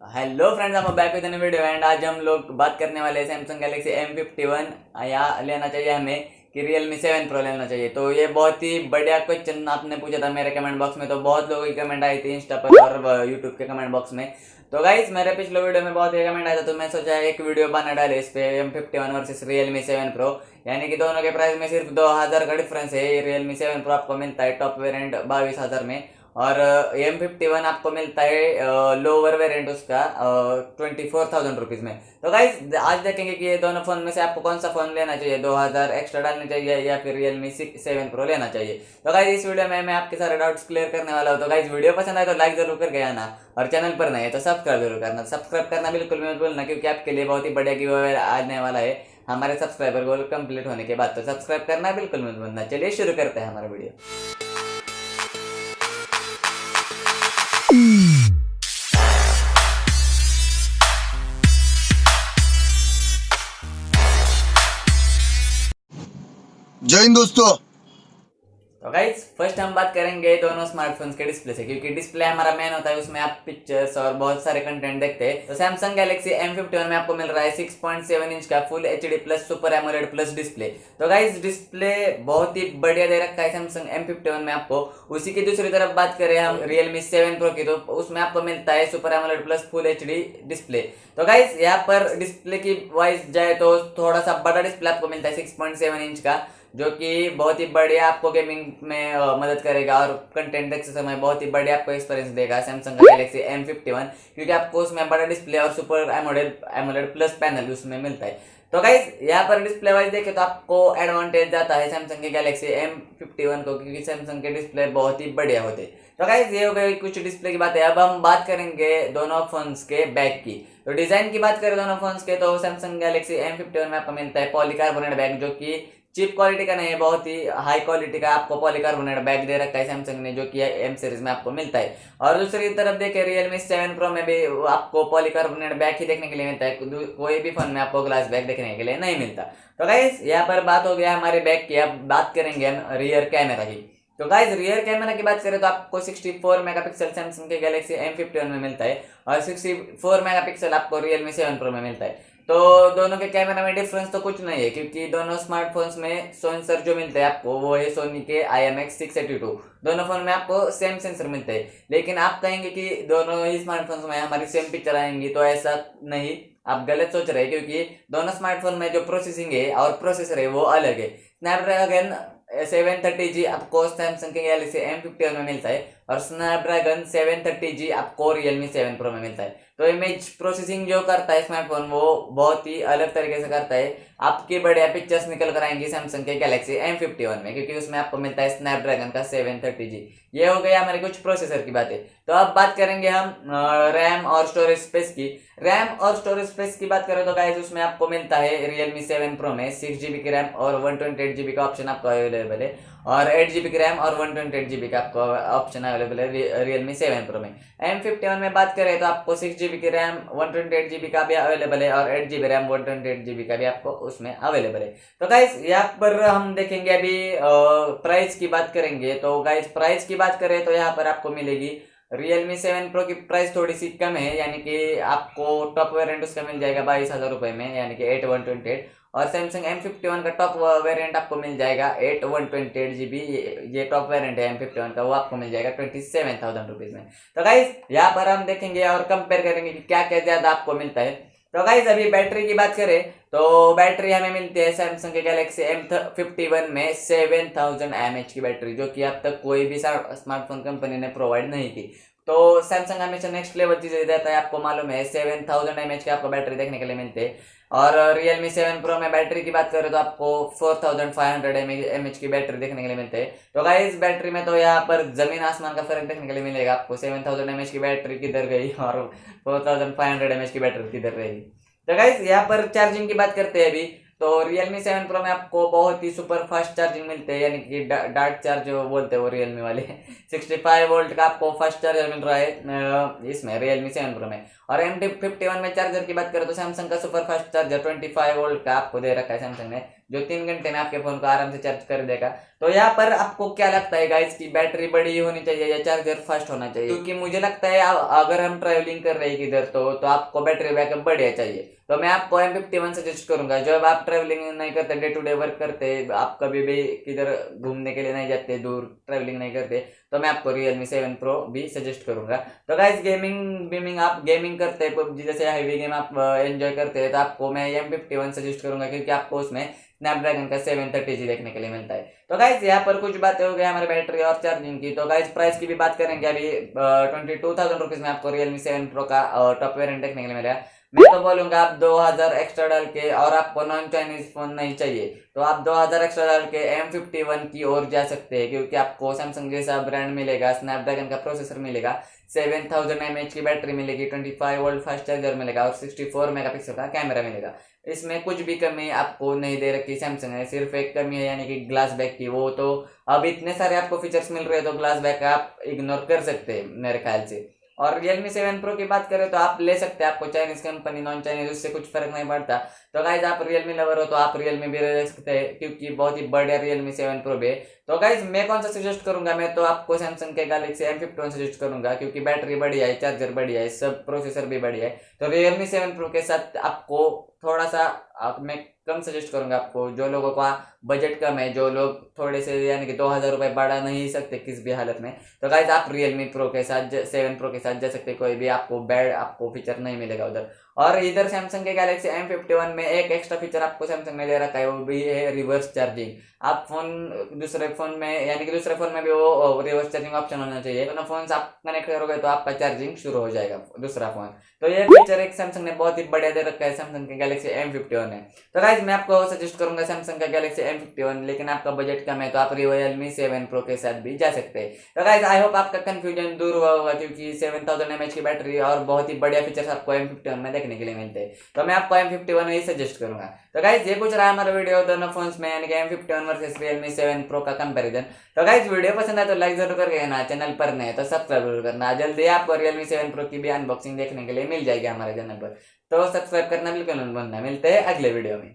Hello friends, हम back with new video and आज हम लोग बात करने वाले हैं सैमसंग गैलेक्सी M51 या लेना चाहिए हमें कि रियलमी 7 प्रो लेना चाहिए। तो ये बहुत ही बढ़िया क्वेश्चन आपने पूछा था मेरे कमेंट बॉक्स में। तो बहुत लोगों की कमेंट आई थी इंस्टा पर और यूट्यूब के कमेंट बॉक्स में। तो गाइस मेरे पिछले वीडियो में बहुत ही कमेंट आया था, तो मैं सोचा एक वीडियो बना डाले इस पे M51 वर्सेस रियलमी 7 प्रो। यानी कि दोनों के प्राइस में सिर्फ 2000 का डिफरेंस है। रियलमी 7 प्रो आपको मिलता है टॉप वेरिएंट 22,000 में, और M51 आपको मिलता है लोअर वेरिएंट उसका 24,000 रुपीज़ में। तो गाइज आज देखेंगे कि ये दोनों फ़ोन में से आपको कौन सा फ़ोन लेना चाहिए, 2000 एक्स्ट्रा डालने चाहिए या फिर रियलमी 7 प्रो लेना चाहिए। तो गाइज इस वीडियो में मैं आपके सारे डाउट्स क्लियर करने वाला हूँ। तो गाइज वीडियो पसंद आए तो लाइक जरूर करके आना, और चैनल पर नहीं है तो सब्सक्राइब जरूर करना। सब्सक्राइब करना बिल्कुल भी मत भूलना, क्योंकि आपके लिए बहुत ही बढ़िया गिव आने वाला है हमारे सब्सक्राइबर गोल कंप्लीट होने के बाद। तो सब्सक्राइब करना बिल्कुल मत भूलना। चलिए शुरू करते हैं हमारा वीडियो। जय हिंद दोस्तों। तो गाइज फर्स्ट हम बात करेंगे दोनों स्मार्टफोन्स के डिस्प्ले से, क्योंकि डिस्प्ले हमारा मेन होता है, उसमें आप पिक्चर्स और बहुत सारे कंटेंट देखते हैं। तो सैमसंग गैलेक्सी M51 में आपको मिल रहा है 6.7 इंच का full HD plus super AMOLED plus display. तो गाइज डिस्प्ले बहुत ही बढ़िया दे रखा है सैमसंग M51 में आपको। उसी की दूसरी तरफ बात करें हम रियलमी 7 प्रो की, तो उसमें आपको मिलता है super AMOLED plus full HD display. तो गाइज यहाँ पर डिस्प्ले की वाइज जाए तो थोड़ा सा बड़ा डिस्प्ले आपको मिलता है 6.7 इंच का, जो कि बहुत ही बढ़िया आपको गेमिंग में मदद करेगा और कंटेंट देखते समय बहुत ही बढ़िया आपको एक्सपीरियंस देगा सैमसंग गैलेक्सी M51, क्योंकि आपको उसमें बड़ा डिस्प्ले और सुपर एमोलेड प्लस पैनल उसमें मिलता है। तो गाइज यहाँ पर डिस्प्ले वाइज देखें तो आपको एडवांटेज जाता है सैमसंग के गैलेक्सी M51 को, क्योंकि सैमसंग के डिस्प्ले बहुत ही बढ़िया होते हैं। तो गाइज ये हो गई कुछ डिस्प्ले की बात है। अब हम बात करेंगे दोनों फोन्स के बैक की। तो डिजाइन की बात करें दोनों फोन्स के, तो सैमसंग गैलेक्सी M51 में आपको मिलता है पॉलीकार्बोनेट बैक, जो कि चीप क्वालिटी का नहीं है, बहुत ही हाई क्वालिटी का आपको पॉलीकार्बोनेट बैग दे रखा है सैमसंग ने, जो कि M सीरीज में आपको मिलता है। और दूसरी तरफ देखें रियलमी 7 प्रो में भी आपको पॉलीकार्बोनेट बैग ही देखने के लिए मिलता है, कोई भी फोन में आपको ग्लास बैग देखने के लिए नहीं मिलता। तो गाइस यहाँ पर बात हो गया हमारे बैग की। अब बात करेंगे हम रियर कैमरा की। तो गाइस रियर कैमरा की बात करें तो आपको 64 मेगापिक्सल सैमसंग के गैलेक्सी M51 में मिलता है, और 64 मेगापिक्सल आपको रियलमी 7 प्रो में मिलता है। तो दोनों के कैमरा में डिफरेंस तो कुछ नहीं है, क्योंकि दोनों स्मार्टफोन्स में सेंसर जो मिलते हैं आपको वो है सोनी के IMX682। दोनों फोन में आपको सेम सेंसर मिलते हैं। लेकिन आप कहेंगे कि दोनों ही स्मार्टफोन्स में हमारी सेम पिक्चर आएंगी, तो ऐसा नहीं, आप गलत सोच रहे हैं, क्योंकि दोनों स्मार्टफोन में जो प्रोसेसिंग है और प्रोसेसर है वो अलग है। स्नैपड्रैगन 730G आपको सैमसंग के गैलेक्सी M51 में मिलता है, और स्नैपड्रैगन 730G आपको रियलमी 7 प्रो में मिलता है। तो इमेज प्रोसेसिंग जो करता है स्मार्टफोन वो बहुत ही अलग तरीके से करता है। आपकी बढ़िया पिक्चर्स निकल कर आएंगी सैमसंग के गैलेक्सी M51 में, क्योंकि उसमें आपको मिलता है स्नैपड्रैगन का 730G। ये हो गया हमारे कुछ प्रोसेसर की बातें। तो अब बात करेंगे हम रैम और स्टोरेज स्पेस की। रैम और स्टोरेज स्पेस की बात करें तो गाइस उसमें आपको मिलता है रियलमी 7 प्रो में 6GB की रैम और 128GB का ऑप्शन आपको अवेलेबल है, और 8GB की रैम और 128GB का आपको ऑप्शन अवेलेबल है रियलमी 7 प्रो में। M51 में बात करें तो आपको 6GB की रैम 128GB का भी अवेलेबल है, और 8GB रैम 128GB का भी आपको उसमें अवेलेबल है। तो गाइस यहाँ पर हम देखेंगे अभी प्राइस की बात करेंगे। तो गाइस प्राइस की बात करें तो यहाँ पर आपको मिलेगी रियलमी 7 प्रो की प्राइस थोड़ी सी कम है, यानी कि आपको टॉप वेरिएंट उसका मिल जाएगा 22,000 रुपये में, यानी कि 8128। और सैमसंग M51 का टॉप वेरिएंट आपको मिल जाएगा 8128GB। ये टॉप वेरिएंट है M51 का, वो आपको मिल जाएगा 27,000 रुपीज़ में। तो गाइज यहाँ पर हम देखेंगे और कंपेयर करेंगे कि क्या क्या ज़्यादा आपको मिलता है। तो गाइज अभी बैटरी की बात करें तो बैटरी हमें मिलती है सैमसंग के गैलेक्सी M51 में 7000 mAh की बैटरी, जो कि अब तक कोई भी स्मार्टफोन कंपनी ने प्रोवाइड नहीं की। तो सैमसंग हमेशा नेक्स्ट लेवल चीजें देता है, आपको मालूम है 7000 mAh की आपको बैटरी देखने के लिए मिलती है। और रियलमी 7 प्रो में बैटरी की बात करें तो आपको 4500 mAh की बैटरी देखने के लिए मिलते हैं। तो गाइस बैटरी में तो यहाँ पर जमीन आसमान का फर्क देखने के लिए मिलेगा आपको। 7000 mAh की बैटरी किधर गई और 4500 mAh की बैटरी किधर रहेगी। तो गाइस यहाँ पर चार्जिंग की बात करते हैं अभी। तो Realme 7 Pro में आपको बहुत ही सुपर फास्ट चार्जिंग मिलते हैं, यानी कि डार्ट चार्ज जो बोलते हैं वो Realme वाले 65 वोल्ट का आपको फास्ट चार्जर मिल रहा है इसमें Realme 7 Pro में। और M51 में चार्जर की बात करें तो सैमसंग का सुपर फास्ट चार्जर 25 वोल्ट का आपको दे रखा है सैमसंग ने, जो 3 घंटे में आपके फोन को आराम से चार्ज कर देगा। तो यहाँ पर आपको क्या लगता है गाइस की बैटरी बड़ी होनी चाहिए या चार्जर फास्ट होना चाहिए? क्योंकि मुझे लगता है अगर हम ट्रैवलिंग कर रहे हैं किधर तो आपको बैटरी बैकअप बढ़िया चाहिए। तो मैं आपको M51 सजेस्ट करूंगा। जब आप ट्रैवलिंग नहीं करते, डे टू डे वर्क करते, आप कभी भी किधर घूमने के लिए नहीं जाते, दूर ट्रैवलिंग नहीं करते, तो मैं आपको Realme 7 Pro भी सजेस्ट करूंगा। तो गाइस गेमिंग आप गेमिंग करते हैं, पबजी जैसे हैवी गेम आप एंजॉय करते हैं, तो आपको मैं M51 सजेस्ट करूंगा क्योंकि आपको उसमें स्नैपड्रैगन का 730G देखने के लिए मिलता है। तो गाइस यहाँ पर कुछ बातें हो गई हमारे बैटरी और चार्जिंग की। तो गाइस प्राइस की भी बात करेंगे। अभी 22,000 रुपीज में आपको Realme 7 Pro का टॉप वेरिएंट देखने के लिए मिलेगा। मैं तो बोलूंगा आप 2,000 एक्स्ट्रा डाल के, और आपको नॉन चाइनीज फोन नहीं चाहिए तो आप 2,000 एक्स्ट्रा डाल के M51 की ओर जा सकते हैं, क्योंकि आपको सैमसंग जैसा ब्रांड मिलेगा, स्नैपड्रैगन का प्रोसेसर मिलेगा, 7000 mAh की बैटरी मिलेगी, 25 वोल्ट फास्ट चार्जर मिलेगा और 64 मेगापिक्सल का कैमरा मिलेगा। इसमें कुछ भी कमी आपको नहीं दे रखी सैमसंग ने, सिर्फ एक कमी है यानी कि ग्लास बैक की। वो तो अब इतने सारे आपको फीचर्स मिल रहे हैं तो ग्लास बैक आप इग्नोर कर सकते हैं मेरे ख्याल से। और Realme 7 Pro की बात करें तो आप ले सकते हैं, आपको चाइनीज कंपनी नॉन चाइनीज उससे कुछ फर्क नहीं पड़ता। तो गाइज आप Realme लवर हो तो आप Realme भी ले सकते हैं, क्योंकि बहुत ही बढ़िया Realme 7 Pro भी है। तो गाइज मैं कौन सा सजेस्ट करूंगा? मैं तो आपको सैमसंग के गैलेक्सी M51 सजेस्ट करूंगा, क्योंकि बैटरी बढ़िया है, चार्जर बढ़िया है, सब प्रोसेसर भी बढ़िया है। तो Realme 7 Pro के साथ आपको थोड़ा सा मैं कम सजेस्ट करूंगा आपको, जो लोगों का बजट कम है, जो लोग थोड़े से यानी कि 2,000 रुपये बढ़ा नहीं सकते किस भी हालत में, तो गाइज आप Realme Pro के साथ 7 Pro के साथ जा सकते। कोई भी आपको फीचर नहीं मिलेगा उधर। और इधर सैमसंग के गैलेक्सी M51 में एक एक्स्ट्रा फीचर आपको सैमसंग ने दे रखा है, वो भी है रिवर्स चार्जिंग। आप दूसरे फोन में यानी कि दूसरे फोन में भी वो रिवर्स चार्जिंग ऑप्शन होना चाहिए। दोनों फोन आप कनेक्ट करोगे तो आपका चार्जिंग शुरू हो जाएगा दूसरा फोन। तो ये फीचर एक सैमसंग ने बहुत ही बढ़िया दे रखा है सैमसंग के गैलेक्सी M51 है। तो गाइज मैं आपको सजेस्ट करूंगा सैमसंग का गैलेक्सी M51, लेकिन आपका बजट कम है तो आप Realme 7 Pro के साथ भी जा सकते हैं। तो गाइज आई होप आपका कंफ्यूजन दूर हुआ होगा, क्योंकि 7000 mAh की बैटरी और बहुत ही बढ़िया फीचर्स आपको M51 में देखने के लिए मिलते हैं। तो मैं आपको M51 ही सजेस्ट करूंगा। तो गाइज ये कुछ रहा हमारा वीडियो दोनों फोन्स में यानी कि M51 वर्सेस Realme 7 Pro का कंपैरिजन। तो गाइज वीडियो पसंद आए तो लाइक जरूर करके ना, चैनल पर नए तो सब्सक्राइब जरूर करना। जल्दी आपको Realme 7 Pro की भी अनबॉक्सिंग देखने के लिए मिल जाएगी हमारे चैनल पर। तो सब्सक्राइब करना बिल्कुल मत भूलना। मिलते हैं अगले वीडियो में।